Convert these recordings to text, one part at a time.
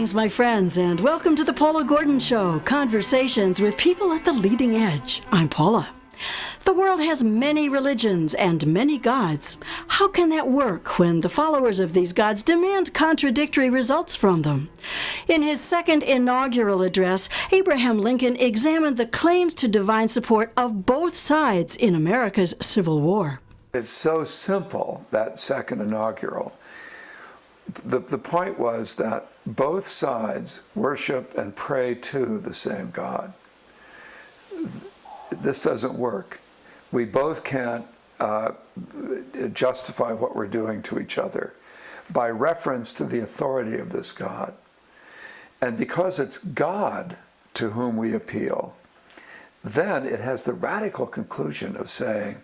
Greetings, my friends, and welcome to the Paula Gordon Show, conversations with people at the leading edge. I'm Paula. The world has many religions and many gods. How can that work when the followers of these gods demand contradictory results from them? In his second inaugural address, Abraham Lincoln examined the claims to divine support of both sides in America's Civil War. It's so simple, that second inaugural. The point was that both sides worship and pray to the same God. This doesn't work. We both can't justify what we're doing to each other by reference to the authority of this God. And because it's God to whom we appeal, then it has the radical conclusion of saying,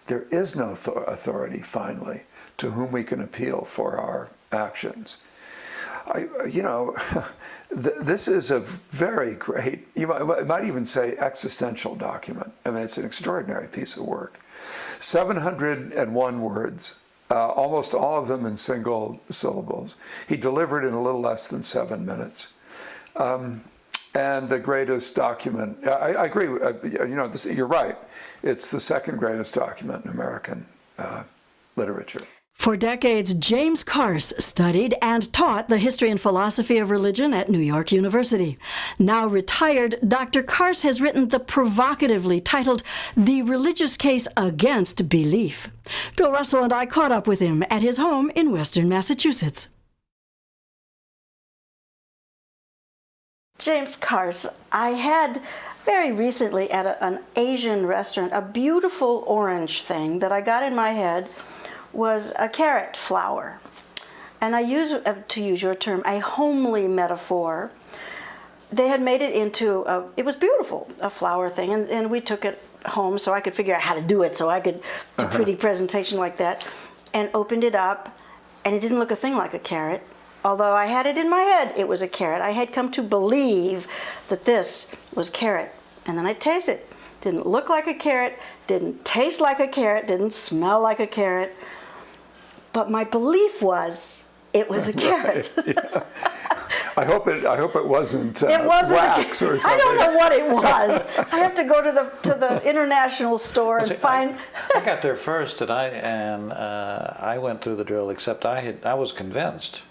there is no authority, finally, to whom we can appeal for our actions. This is a very great, you might even say existential document. I mean, it's an extraordinary piece of work. 701 words, almost all of them in single syllables. He delivered in a little less than 7 minutes. And the greatest document, I agree, you're right, it's the second greatest document in American literature. For decades, JCarse studied and taught the history and philosophy of religion at New York University. Now retired, Dr. Carse has written the provocatively titled The Religious Case Against Belief. Bill Russell and I caught up with him at his home in Western Massachusetts. JCarse, I had very recently at an Asian restaurant a beautiful orange thing that I got in my head was a carrot flower. And I use, to use your term, a homely metaphor. They had made it into, it was beautiful, a flower thing, and we took it home so I could figure out how to do it, so I could do a pretty presentation like that, and opened it up, and it didn't look a thing like a carrot. Although I had it in my head, it was a carrot. I had come to believe that this was carrot. And then I tasted it. Didn't look like a carrot, didn't taste like a carrot, didn't smell like a carrot. But my belief was it was a carrot. Right, yeah. I hope it wasn't wax or something. I don't know what it was. I have to go to the international store and find. I got there first, and I went through the drill. Except I was convinced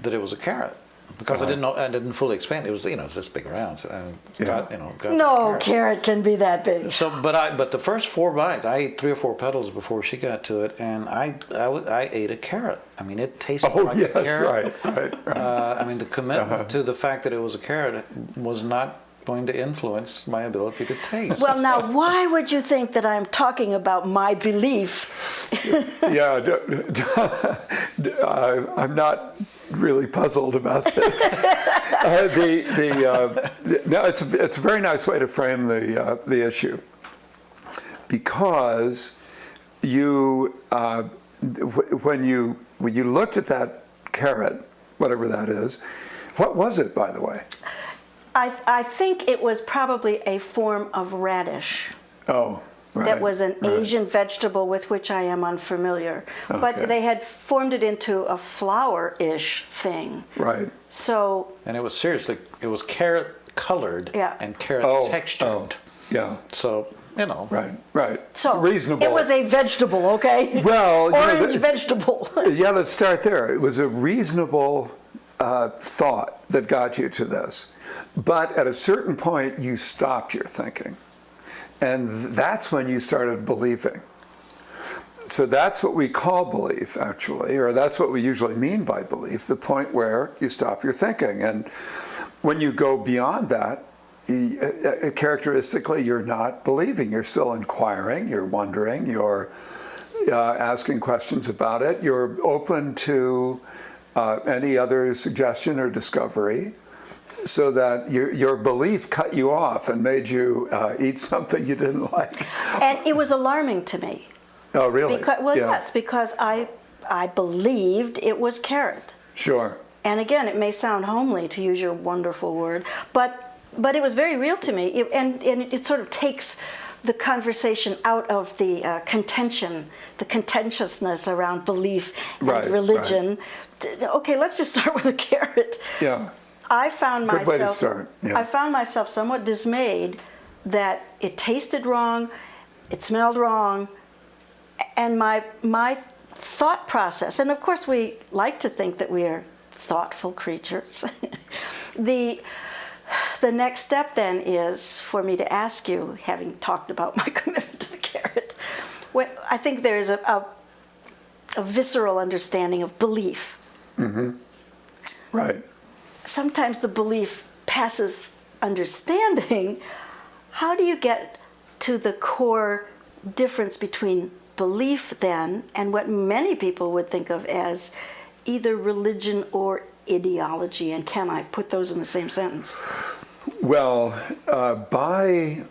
that it was a carrot because I didn't know. I didn't fully explain. It was it's this big around. So got no carrot can be that big. So, but the first 4 bites, I ate 3 or 4 petals before she got to it, and I ate a carrot. I mean, it tasted like a carrot. Right. I mean, the commitment to the fact that it was a carrot was not going to influence my ability to taste. Well, now, why would you think that I'm talking about my belief? I'm not really puzzled about this. No, it's a very nice way to frame the issue, because when you looked at that carrot, whatever that is, what was it, by the way? I think it was probably a form of radish. Oh, right. That was an Asian vegetable with which I am unfamiliar. Okay. But they had formed it into a flower-ish thing. Right. So. And it was carrot colored and carrot textured. Yeah. So, Right. So reasonable. It was a vegetable, okay? Well, orange vegetable. Yeah, let's start there. It was a reasonable thought that got you to this. But at a certain point, you stopped your thinking. And that's when you started believing. So that's what we call belief, actually, or that's what we usually mean by belief, the point where you stop your thinking. And when you go beyond that, characteristically, you're not believing. You're still inquiring, you're wondering, you're asking questions about it. You're open to any other suggestion or discovery, so that your belief cut you off and made you eat something you didn't like. And it was alarming to me. Oh, really? Yes, because I believed it was carrot. Sure. And again, it may sound homely, to use your wonderful word, but it was very real to me. And it sort of takes the conversation out of the contention, the contentiousness around belief and Right, religion. Okay, let's just start with a carrot. Yeah. I found Good way to myself. start, yeah. I found myself somewhat dismayed that it tasted wrong, it smelled wrong, and my thought process. And of course, we like to think that we are thoughtful creatures. The next step then is for me to ask you, having talked about my commitment to the carrot, I think there is a visceral understanding of belief. Mm-hmm. Right. Sometimes the belief passes understanding. How do you get to the core difference between belief then and what many people would think of as either religion or ideology? And can I put those in the same sentence? Well, by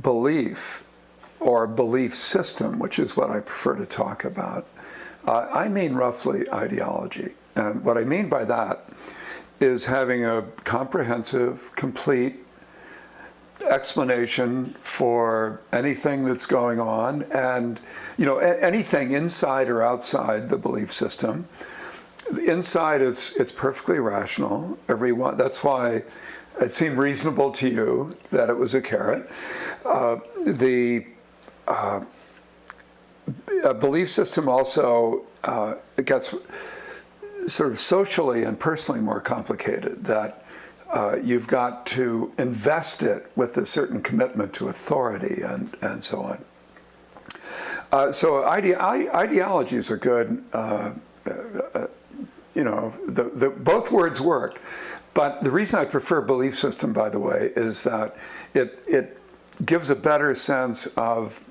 belief or belief system, which is what I prefer to talk about, I mean roughly ideology. And what I mean by that is having a comprehensive, complete explanation for anything that's going on, and anything inside or outside the belief system. Inside, it's perfectly rational. Everyone. That's why it seemed reasonable to you that it was a carrot. The belief system also it gets sort of socially and personally more complicated. That you've got to invest it with a certain commitment to authority and so on. So ideologies are good. Both words work. But the reason I prefer belief system, by the way, is that it gives a better sense of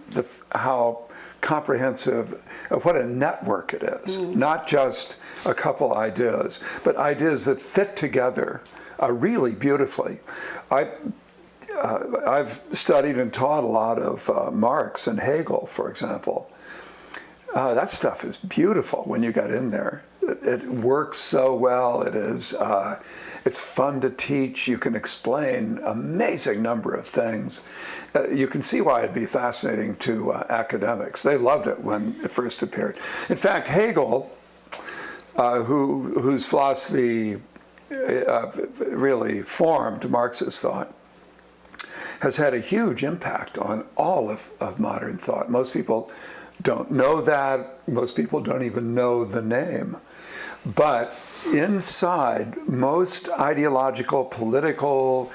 how comprehensive, of what a network it is. Not just a couple ideas, but ideas that fit together really beautifully. I've studied and taught a lot of Marx and Hegel, for example. That stuff is beautiful when you get in there. It works so well. It is. It's fun to teach. You can explain amazing number of things. You can see why it'd be fascinating to academics. They loved it when it first appeared. In fact, Hegel, whose philosophy really formed Marxist thought, has had a huge impact on all of modern thought. Most people don't know that. Most people don't even know the name. But inside most ideological, political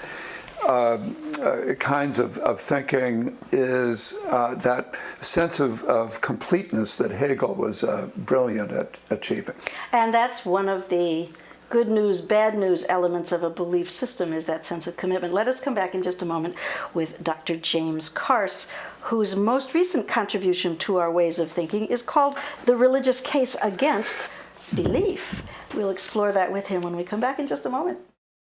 kinds of thinking is that sense of completeness that Hegel was brilliant at achieving. And that's one of the good news, bad news elements of a belief system, is that sense of commitment. Let us come back in just a moment with Dr. JCarse, whose most recent contribution to our ways of thinking is called The Religious Case Against Belief. We'll explore that with him when we come back in just a moment.